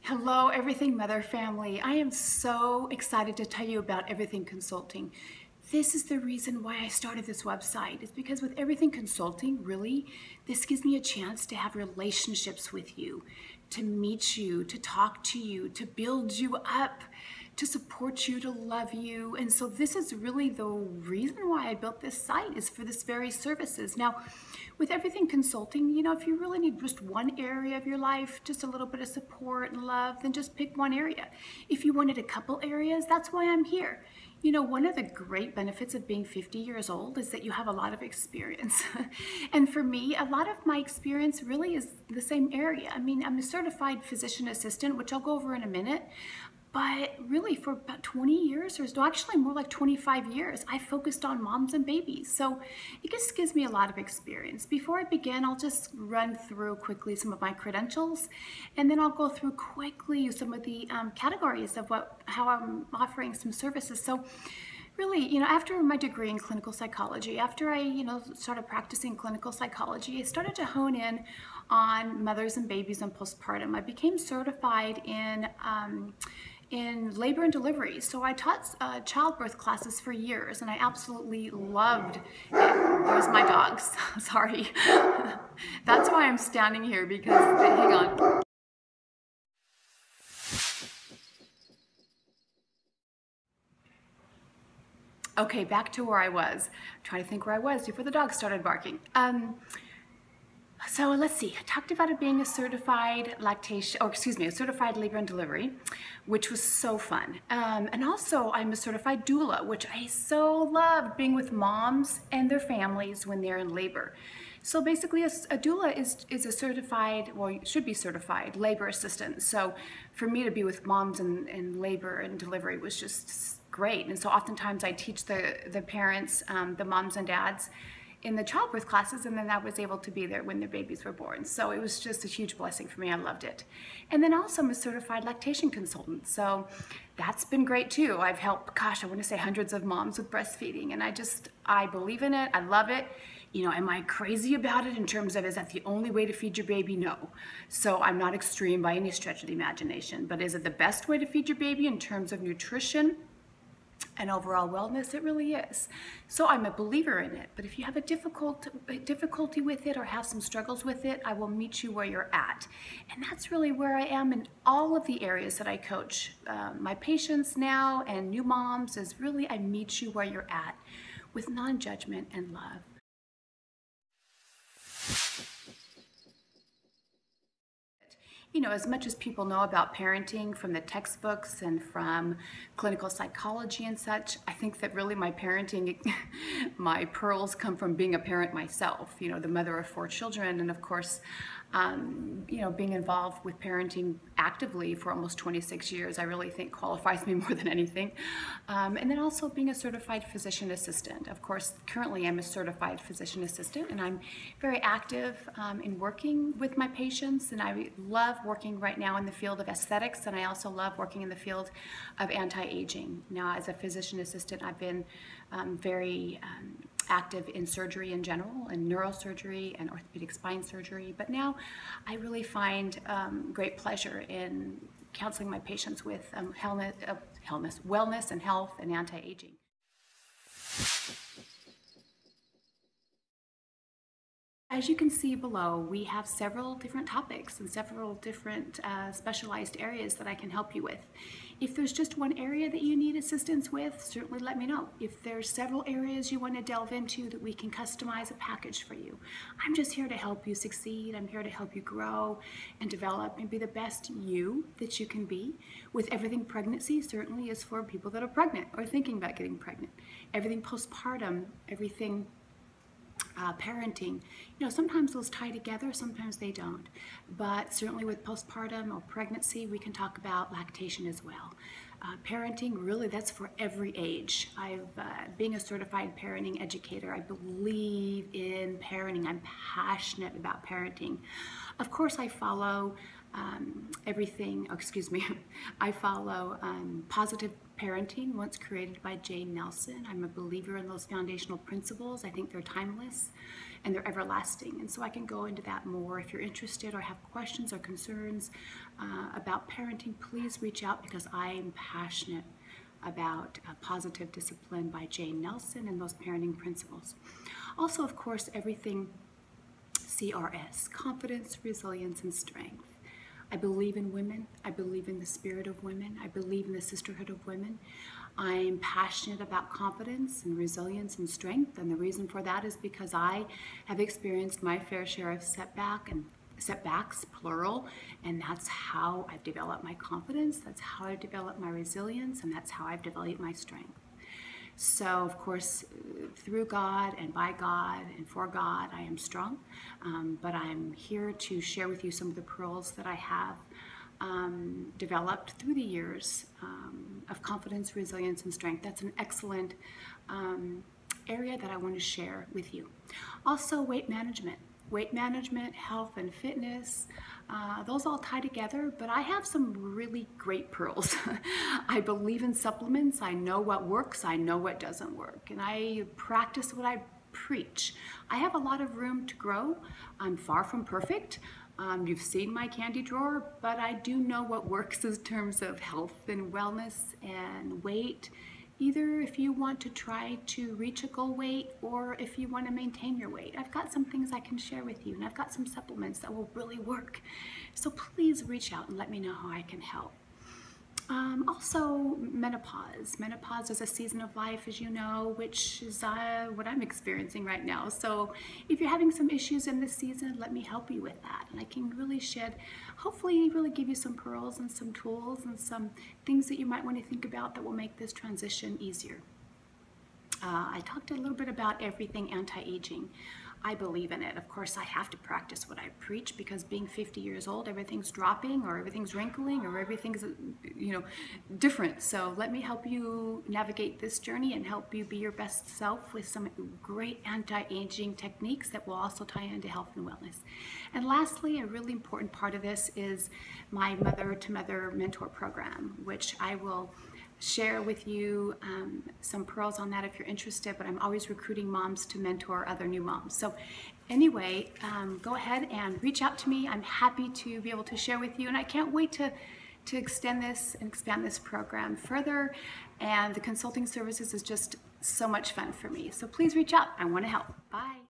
Hello, Everything Mother family. I am so excited to tell you about Everything Consulting. This is the reason why I started this website. It's because with Everything Consulting, really, this gives me a chance to have relationships with you, to meet you, to talk to you, to build you up, to support you, to love you. And so this is really the reason why I built this site, is for this very services. Now, with Everything Consulting, if you really need just one area of your life, just a little bit of support and love, then just pick one area. If you wanted a couple areas, that's why I'm here. One of the great benefits of being 50 years old is that you have a lot of experience. And for me, a lot of my experience really is the same area. I mean, I'm a certified physician assistant, which I'll go over in a minute. But really, for about 20 years, or actually more like 25 years, I focused on moms and babies. So it just gives me a lot of experience. Before I begin, I'll just run through quickly some of my credentials, and then I'll go through quickly some of the categories of how I'm offering some services. So really, after my degree in clinical psychology, after I, started practicing clinical psychology, I started to hone in on mothers and babies and postpartum. I became certified in labor and delivery. So I taught childbirth classes for years, and I absolutely loved it. There's my dogs. Sorry. That's why I'm standing here, because hang on. Okay, back to where I was. Trying to think where I was before the dogs started barking. So let's see, I talked about it being a certified a certified labor and delivery, which was so fun. And also I'm a certified doula, which I so loved, being with moms and their families when they're in labor. So basically a doula is a certified, well, should be certified labor assistant. So for me to be with moms in labor and delivery was just great. And so oftentimes I teach the parents, the moms and dads, in the childbirth classes, and then I was able to be there when their babies were born. So it was just a huge blessing for me. I loved it. And then also I'm a certified lactation consultant. So that's been great too. I've helped, I want to say hundreds of moms with breastfeeding, and I believe in it. I love it. Am I crazy about it in terms of, is that the only way to feed your baby? No. So I'm not extreme by any stretch of the imagination, but is it the best way to feed your baby in terms of nutrition and overall wellness? It really is. So I'm a believer in it, but if you have a difficulty with it or have some struggles with it, I will meet you where you're at. And that's really where I am in all of the areas that I coach my patients now and new moms, is really I meet you where you're at with non-judgment and love. As much as people know about parenting from the textbooks and from clinical psychology and such, I think that really my parenting, my pearls come from being a parent myself, the mother of 4 children, and of course, being involved with parenting actively for almost 26 years, I really think qualifies me more than anything. And then also being a certified physician assistant. Of course, currently I'm a certified physician assistant, and I'm very active in working with my patients, and I love working right now in the field of aesthetics, and I also love working in the field of anti-aging. Now, as a physician assistant, I've been very active in surgery in general, and neurosurgery and orthopedic spine surgery, but now I really find great pleasure in counseling my patients with wellness and health and anti-aging. As you can see below, we have several different topics and several different specialized areas that I can help you with. If there's just one area that you need assistance with, certainly let me know. If there's several areas you want to delve into, that we can customize a package for you. I'm just here to help you succeed. I'm here to help you grow and develop and be the best you that you can be. With Everything Pregnancy, certainly is for people that are pregnant or thinking about getting pregnant. Everything postpartum, everything parenting, sometimes those tie together, sometimes they don't. But certainly with postpartum or pregnancy, we can talk about lactation as well. Parenting, really, that's for every age. Being a certified parenting educator, I believe in parenting. I'm passionate about parenting. Of course, I follow I follow Positive Parenting, once created by Jane Nelson. I'm a believer in those foundational principles. I think they're timeless. and they're everlasting. And so I can go into that more. If you're interested or have questions or concerns about parenting, please reach out, because I am passionate about Positive Discipline by Jane Nelson and those parenting principles. Also, of course, everything CRS, confidence, resilience, and strength. I believe in women. I believe in the spirit of women. I believe in the sisterhood of women. I'm passionate about confidence and resilience and strength, and the reason for that is because I have experienced my fair share of setbacks, plural, and that's how I've developed my confidence, that's how I've developed my resilience, and that's how I've developed my strength. So, of course, through God and by God and for God, I am strong, but I'm here to share with you some of the pearls that I have developed through the years of confidence, resilience, and strength. That's an excellent area that I want to share with you. Also, weight management. Weight management, health, and fitness, those all tie together, but I have some really great pearls. I believe in supplements. I know what works. I know what doesn't work. And I practice what I preach. I have a lot of room to grow. I'm far from perfect. You've seen my candy drawer, but I do know what works in terms of health and wellness and weight. Either if you want to try to reach a goal weight or if you want to maintain your weight. I've got some things I can share with you, and I've got some supplements that will really work. So please reach out and let me know how I can help. Also, menopause. Menopause is a season of life, as you know, which is what I'm experiencing right now. So if you're having some issues in this season, let me help you with that. And I can really hopefully really give you some pearls and some tools and some things that you might want to think about that will make this transition easier. I talked a little bit about everything anti-aging. I believe in it. Of course, I have to practice what I preach, because being 50 years old, everything's dropping or everything's wrinkling or everything's, different. So let me help you navigate this journey and help you be your best self with some great anti-aging techniques that will also tie into health and wellness. And lastly, a really important part of this is my Mother-to-Mother Mentor Program, which I will share with you some pearls on that if you're interested, but I'm always recruiting moms to mentor other new moms. So anyway, go ahead and reach out to me. I'm happy to be able to share with you, and I can't wait to extend this and expand this program further, and the consulting services is just so much fun for me. So please reach out. I want to help. Bye.